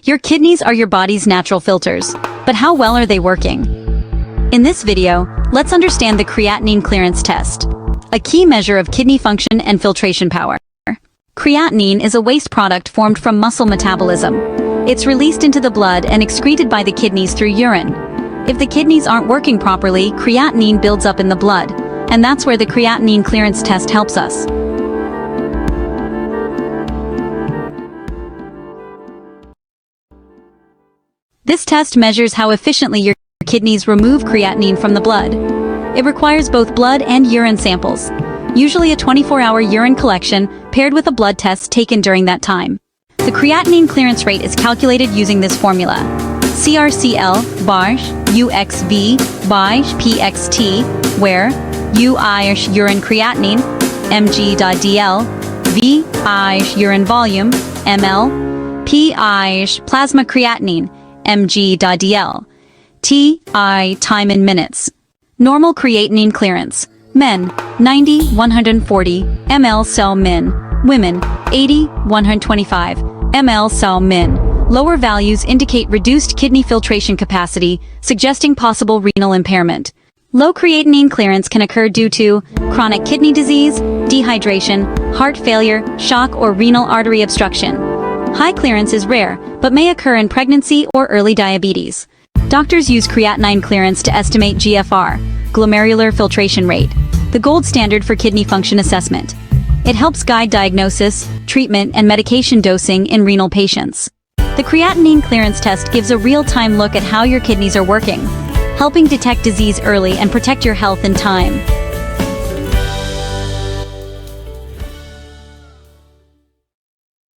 Your kidneys are your body's natural filters, but how well are they working? In this video, let's understand the creatinine clearance test, a key measure of kidney function and filtration power. Creatinine is a waste product formed from muscle metabolism. It's released into the blood and excreted by the kidneys through urine. If the kidneys aren't working properly, creatinine builds up in the blood, and that's where the creatinine clearance test helps us. This test measures how efficiently your kidneys remove creatinine from the blood. It requires both blood and urine samples, usually a 24-hour urine collection paired with a blood test taken during that time. The creatinine clearance rate is calculated using this formula: CrCl UXV PXT, where U urine creatinine mg.dl, V urine volume ml, P plasma creatinine mg.dl, T time in minutes. Normal creatinine clearance: men 90-140 ml cell min, women 80-125 ml cell min. Lower values indicate reduced kidney filtration capacity, suggesting possible renal impairment. Low creatinine clearance can occur due to chronic kidney disease, dehydration, heart failure, shock, or renal artery obstruction. High clearance is rare, but may occur in pregnancy or early diabetes. Doctors use creatinine clearance to estimate GFR, glomerular filtration rate, the gold standard for kidney function assessment. It helps guide diagnosis, treatment, and medication dosing in renal patients. The creatinine clearance test gives a real-time look at how your kidneys are working, helping detect disease early and protect your health in time.